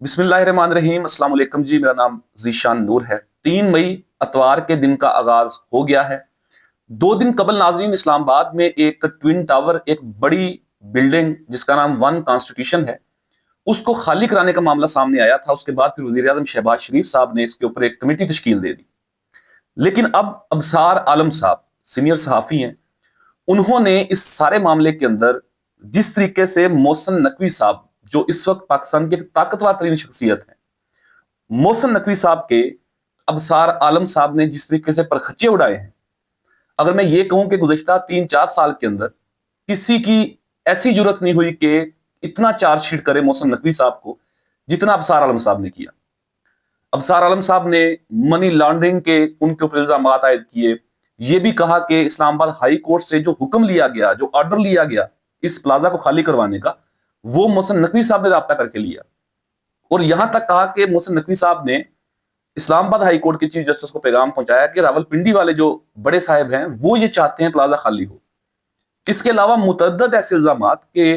बिस्मिल्लाहिर्रहमानिर्रहीम। अस्सलाम वालेकुम जी, मेरा नाम ज़ीशान नूर है। 3 मई अतवार के दिन का आगाज हो गया है। 2 दिन कबल नाज़रीन, इस्लामाबाद में एक ट्विन टावर, एक बड़ी बिल्डिंग जिसका नाम वन कॉन्स्टिट्यूशन है, उसको खाली कराने का मामला सामने आया था। उसके बाद फिर वज़ीर आज़म शहबाज शरीफ साहब ने इसके ऊपर एक कमेटी तश्कील दे दी। लेकिन अब अबसार आलम साहब सीनियर सहाफ़ी हैं, उन्होंने इस सारे मामले के अंदर जिस तरीके से मोहसिन नकवी साहब, जो इस वक्त पाकिस्तान की एक ताकतवर तरीन शख्सियत है, मोहसिन नकवी साहब के अबसार आलम साहब ने जिस तरीके से परखच्चे उड़ाए हैं, अगर मैं ये कहूं कि गुज़श्ता 3-4 साल के अंदर किसी की ऐसी जरूरत नहीं हुई कि इतना चार्जशीट करे मोहसिन नकवी साहब को, जितना अबसार आलम साहब ने किया। अबसार आलम साहब ने मनी लॉन्ड्रिंग के उनके ऊपर इल्जाम आयद किए। ये भी कहा कि इस्लामाबाद हाई कोर्ट से जो हुक्म लिया गया, जो ऑर्डर लिया गया इस प्लाजा को खाली करवाने का, वो मोहसिन नकवी साहब ने राब्ता करके लिया। और यहां तक कहा कि मोहसिन नकवी साहब ने इस्लामाबाद हाई कोर्ट के चीफ जस्टिस को पैगाम पहुंचाया कि रावलपिंडी वाले जो बड़े साहब हैं वो ये चाहते हैं प्लाजा खाली हो। इसके अलावा मुतअद्दिद ऐसे इल्जाम के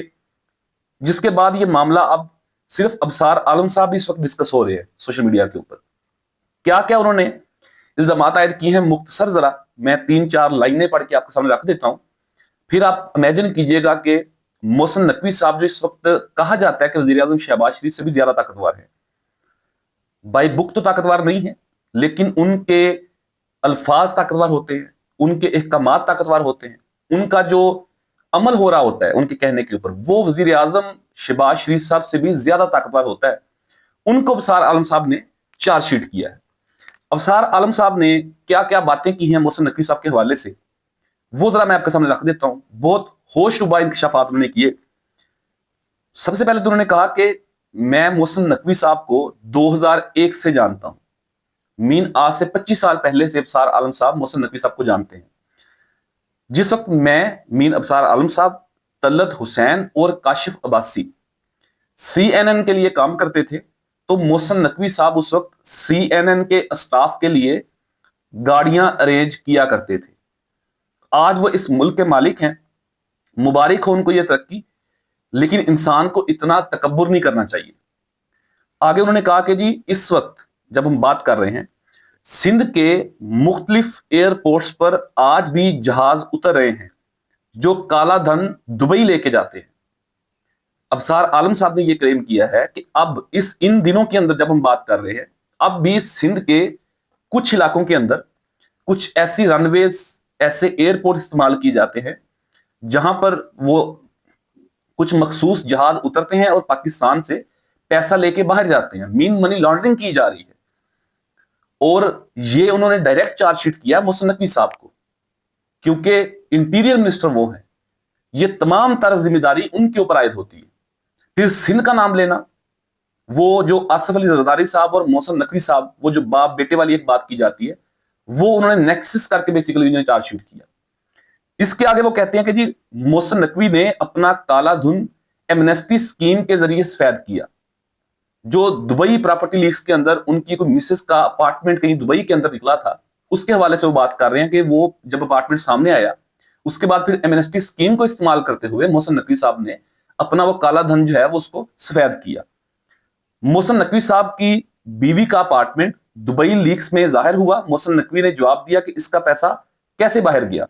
जिसके बाद ये मामला अब सिर्फ अबसार आलम साहब इस वक्त डिस्कस हो रहे हैं सोशल मीडिया के ऊपर। क्या क्या उन्होंने इल्जाम आयद किए हैं, मुख्तसर जरा मैं 3-4 लाइनें पढ़ के आपके सामने रख देता हूं, फिर आप इमेजिन कीजिएगा कि मोहसिन नकवी साहब जो इस वक्त कहा जाता है कि वज़ीर आज़म शहबाज शरीफ से भी ज्यादा ताकतवर है, बाई बुक तो ताकतवर नहीं है, लेकिन उनके अल्फाज ताकतवर होते हैं, उनके अहकामात ताकतवर होते हैं, उनका जो अमल हो रहा होता है उनके कहने के ऊपर, वो वज़ीर आज़म शहबाज शरीफ साहब से भी ज्यादा ताकतवर होता है। उनको अबसार आलम साहब ने चार्जशीट किया है। अबसार आलम साहब ने क्या क्या बातें की हैं मोहसिन नकवी साहब के हवाले से, वो जरा मैं आपके सामने रख देता हूं। बहुत होशरुबा इंकशाफात उन्होंने किए। सबसे पहले तो उन्होंने कहा कि मैं मोहसिन नकवी साहब को 2001 से जानता हूं। मीन आज से 25 साल पहले से अबसार आलम साहब मोहसिन नकवी साहब को जानते हैं। जिस वक्त मैं, मीन अबसार आलम साहब, तलत हुसैन और काशिफ अब्बासी CNN के लिए काम करते थे, तो मोहसिन नकवी साहब उस वक्त CNN के स्टाफ के लिए गाड़ियां अरेंज किया करते थे। आज वो इस मुल्क के मालिक हैं, मुबारक हो उनको ये तरक्की, लेकिन इंसान को इतना तकब्बुर नहीं करना चाहिए। आगे उन्होंने कहा कि जी इस वक्त जब हम बात कर रहे हैं, सिंध के मुख्तलिफ एयरपोर्ट्स पर आज भी जहाज उतर रहे हैं जो काला धन दुबई लेके जाते हैं। अबसार आलम साहब ने यह क्लेम किया है कि अब इन दिनों के अंदर जब हम बात कर रहे हैं, अब भी सिंध के कुछ इलाकों के अंदर कुछ ऐसी रनवेज, ऐसे एयरपोर्ट इस्तेमाल किए जाते हैं जहां पर वो कुछ मखसूस जहाज उतरते हैं और पाकिस्तान से पैसा लेके बाहर जाते हैं। मीन मनी लॉन्ड्रिंग की जा रही है। और ये उन्होंने डायरेक्ट चार्जशीट किया मोहसिन नकवी साहब को, क्योंकि इंटीरियर मिनिस्टर वो है। ये तमाम तरह जिम्मेदारी उनके ऊपर आयद होती है। फिर सिंध का नाम लेना, वो जो आसिफ अली जरदारी साहब और मोहसिन नकवी साहब, वो जो बाप बेटे वाली एक बात की जाती है, वो उन्होंने नेक्सिस करके बेसिकली उन्होंने चार्जशीट किया। इसके आगे वो कहते हैं कि जी मोहसिन नकवी ने अपना काला धन एमनेस्टी स्कीम के जरिए सफेद किया। जो दुबई प्रॉपर्टी लीक्स के अंदर उनकी कोई मिसेस का अपार्टमेंट कहीं दुबई के अंदर निकला था, उसके हवाले से वो बात कर रहे हैं कि वो जब अपार्टमेंट सामने आया, उसके बाद फिर एमनेस्टी स्कीम को इस्तेमाल करते हुए मोहसिन नकवी साहब ने अपना वो काला धन जो है वो उसको सफेद किया। मोहसिन नकवी साहब की बीवी का अपार्टमेंट दुबई लीक्स में जाहिर हुआ। मोहसिन नकवी ने जवाब दिया कि इसका पैसा कैसे बाहर गया।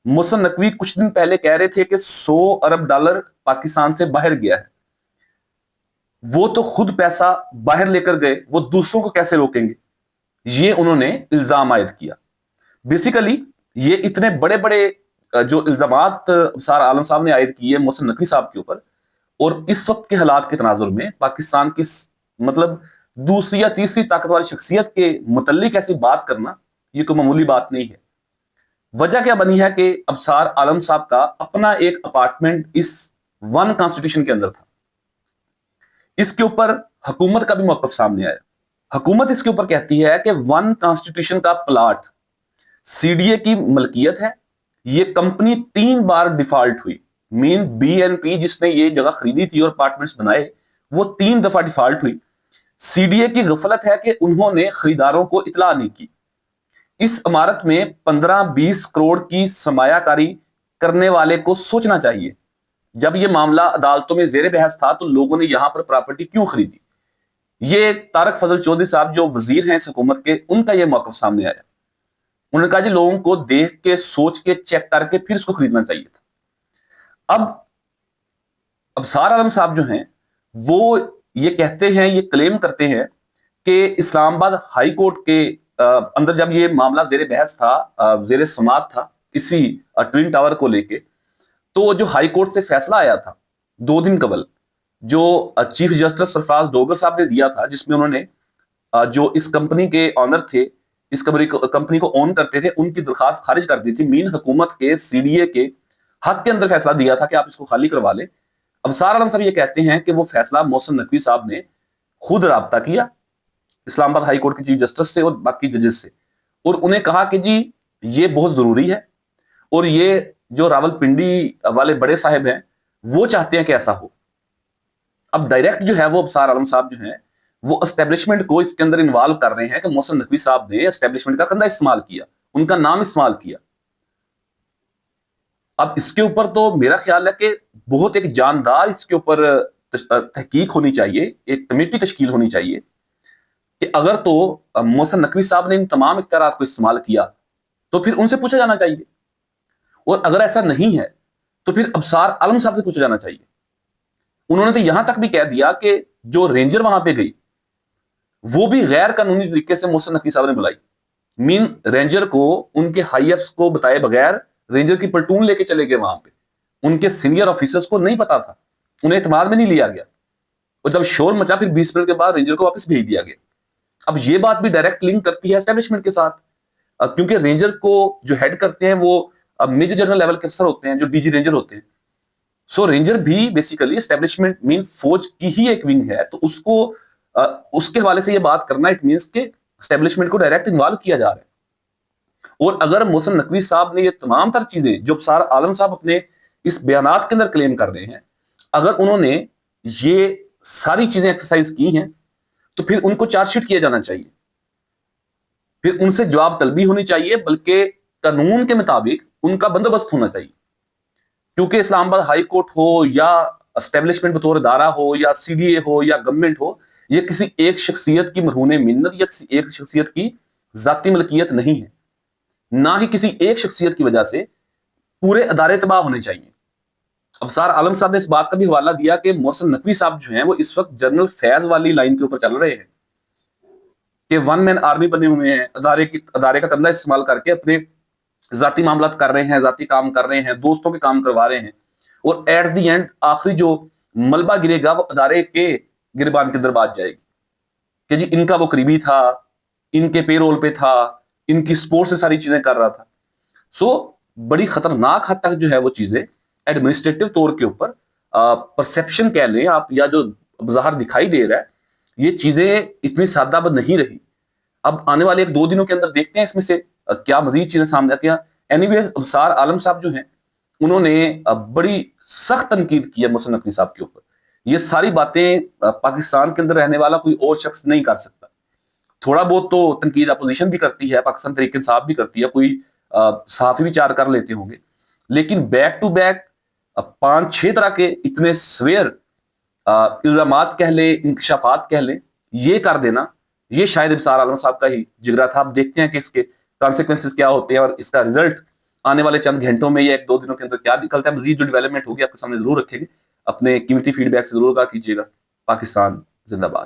मोहसिन नकवी कुछ दिन पहले कह रहे थे कि 100 अरब डॉलर पाकिस्तान से बाहर गया है। वो तो खुद पैसा बाहर लेकर गए, वो दूसरों को कैसे रोकेंगे, ये उन्होंने इल्जाम आयद किया। बेसिकली ये इतने बड़े बड़े जो इल्जामात अबसार आलम साहब ने आयद किए मोहसिन नकवी साहब के ऊपर, और इस वक्त के हालात के तनाजुर में पाकिस्तान की मतलब दूसरी या तीसरी ताकतवर शख्सियत के मुतल्लिक ऐसी बात करना ये कोई मामूली बात नहीं है। वजह क्या बनी है कि अबसार आलम साहब का अपना एक अपार्टमेंट इस वन कॉन्स्टिट्यूशन के अंदर था। इसके ऊपर हुकूमत का भी मौकफ सामने आया। हुकूमत इसके ऊपर कहती है कि वन कॉन्स्टिट्यूशन का प्लाट CDA की मलकियत है। ये कंपनी 3 बार डिफॉल्ट हुई। मीन BNP जिसने ये जगह खरीदी थी और अपार्टमेंट्स बनाए, वो 3 दफा डिफॉल्ट हुई। CDA की गफलत है कि उन्होंने खरीदारों को इतला नहीं की। इस इमारत में 15-20 करोड़ की सरमायाकारी करने वाले को सोचना चाहिए। जब यह मामला अदालतों में जेर बहस था तो लोगों ने यहां पर प्रॉपर्टी क्यों खरीदी? یہ طارق فضل چودھری صاحب جو وزیر ہیں اس حکومت کے، ان کا یہ موقف سامنے آیا. انہوں نے کہا جی لوگوں کو دیکھ کے سوچ کے چیک کر کے پھر اس کو خریدنا چاہیے تھا. اب ابصار عالم صاحب جو ہیں وہ یہ کہتے ہیں، یہ کلیم کرتے ہیں کہ اسلام آباد ہائی کورٹ کے اندر جب یہ معاملہ زیر بحث تھا، زیر سماعت تھا اسی ٹوین ٹاور کو لے کے، تو جو ہائی کورٹ سے فیصلہ آیا تھا 2 دن قبل، جو چیف جسٹس سرفراز ڈوگر صاحب نے دیا تھا، جس میں انہوں نے جو اس کمپنی کے آنر تھے، اس کمپنی کو اون کرتے تھے، ان کی درخواست خارج کر دی تھی. مین حکومت کے CDA کے حق کے اندر فیصلہ دیا تھا کہ آپ اس کو خالی کروا لیں. ابصار عالم صاحب یہ کہتے ہیں کہ وہ فیصلہ محسن نقوی صاحب نے خود رابطہ کیا اسلام آباد ہائی کورٹ کے چیف جسٹس سے اور باقی ججز سے، اور انہیں کہا کہ جی یہ بہت ضروری ہے، اور یہ جو راول پنڈی والے بڑے صاحب ہیں وہ چاہتے ہیں کہ ایسا ہو. اب ڈائریکٹ جو ہے وہ ابصار عالم صاحب جو ہیں وہ اسٹیبلشمنٹ کو اس کے اندر انوالو کر رہے ہیں کہ محسن نقوی صاحب نے اسٹیبلشمنٹ کا کندھا استعمال کیا، ان کا نام استعمال کیا. اب اس کے اوپر تو میرا خیال ہے کہ بہت ایک جاندار اس کے اوپر تحقیق ہونی چاہیے، ایک کمیٹی تشکیل ہونی چاہیے کہ اگر تو محسن نقوی صاحب نے ان تمام اختیارات کو استعمال کیا تو پھر ان سے پوچھا جانا چاہیے، اور اگر ایسا نہیں ہے تو پھر ابصار عالم صاحب سے پوچھا جانا چاہیے. انہوں نے تو یہاں تک بھی کہہ دیا کہ جو رینجر وہاں پہ گئی وہ بھی غیر قانونی طریقے سے محسن نقوی صاحب نے بلائی. مین رینجر کو ان کے ہائی اپس کو بتائے بغیر رینجر کی پلٹون لے کے چلے گئے وہاں پہ، ان کے سینئر آفیسرز کو نہیں پتا تھا، انہیں اعتماد میں نہیں لیا گیا، اور جب شور مچا پھر 20 منٹ کے بعد رینجر کو واپس بھیج دیا گیا. اب یہ بات بھی ڈائریکٹ لنک کرتی ہے اسٹیبلشمنٹ کے ساتھ، کیونکہ رینجر کو جو ہیڈ کرتے ہیں وہ میجر جنرل لیول کے افسر ہوتے ہیں جو DG رینجر ہوتے ہیں. سو رینجر بھی بیسیکلی اسٹیبلشمنٹ مین فوج کی ہی ایک ونگ ہے، تو اس کو اس کے حوالے سے یہ بات کرنا اٹ مینس کہ اسٹیبلشمنٹ کو ڈائریکٹ انوالو کیا جا رہا ہے. اور اگر محسن نقوی صاحب نے یہ تمام تر چیزیں جو ابصار عالم صاحب اپنے اس بیانات کے اندر کلیم کر رہے ہیں، اگر انہوں نے یہ ساری چیزیں ایکسرسائز کی ہیں تو پھر ان کو چارج شیٹ کیا جانا چاہیے، پھر ان سے جواب طلبی ہونی چاہیے، بلکہ قانون کے مطابق ان کا بندوبست ہونا چاہیے. کیونکہ اسلام آباد ہائی کورٹ ہو یا اسٹیبلشمنٹ بطور ادارہ ہو یا CDA ہو یا گورنمنٹ ہو، یہ کسی ایک شخصیت کی مرہون منت یا کسی ایک شخصیت کی ذاتی ملکیت نہیں ہے، نہ ہی کسی ایک شخصیت کی وجہ سے پورے ادارے تباہ ہونے چاہیے. ابصار عالم صاحب نے اس بات کا بھی حوالہ دیا کہ محسن نقوی صاحب جو ہیں وہ اس وقت جنرل فیض والی لائن کے اوپر چل رہے ہیں کہ ون مین آرمی بنے ہوئے ہیں، ادارے کا کندھا استعمال کر کے اپنے ذاتی معاملات کر رہے ہیں، ذاتی کام کر رہے ہیں، دوستوں کے کام کروا رہے ہیں، اور ایٹ دی اینڈ آخری جو ملبہ گرے گا وہ ادارے کے گربان کے اندر بات جائے گی کہ جی ان کا وہ قریبی تھا، ان کے پے رول پہ تھا، ان کی سپورٹ سے ساری چیزیں کر رہا تھا. سو بڑی خطرناک حد تک جو ہے وہ چیزیں ایڈمنسٹریٹو طور کے اوپر پرسیپشن کہہ لیں آپ، یا جو ظاہر دکھائی دے رہا ہے، یہ چیزیں اتنی سادہ بد نہیں رہی. اب آنے والے 1-2 دنوں کے اندر دیکھتے ہیں اس میں سے کیا مزید چیزیں سامنے آتی ہیں. اینی ویز ابصار عالم صاحب جو ہیں انہوں نے بڑی سخت تنقید کی ہے محسن نقوی صاحب کے اوپر. یہ ساری باتیں پاکستان کے اندر رہنے والا کوئی اور شخص نہیں کر سکتا. تھوڑا بہت تو تنقید اپوزیشن بھی کرتی ہے، پاکستان تحریک انصاف بھی کرتی ہے، کوئی صحافی بھی 4 کر لیتے ہوں گے، لیکن بیک ٹو بیک 5-6 طرح کے اتنے سویر الزامات کہہ لیں، انکشافات کہہ لیں، یہ کر دینا، یہ شاید ابصار عالم صاحب کا ہی جگرا تھا. اب دیکھتے ہیں کہ اس کے کانسیکوینسز کیا ہوتے ہیں اور اس کا رزلٹ آنے والے چند گھنٹوں میں یا 1-2 دنوں کے اندر کیا نکلتا ہے. مزید جو ڈیولپمنٹ ہوگی آپ کے سامنے ضرور رکھیں گے. اپنے قیمتی فیڈ بیک سے ضرور آگاہ کیجیے گا. پاکستان زندہ باد.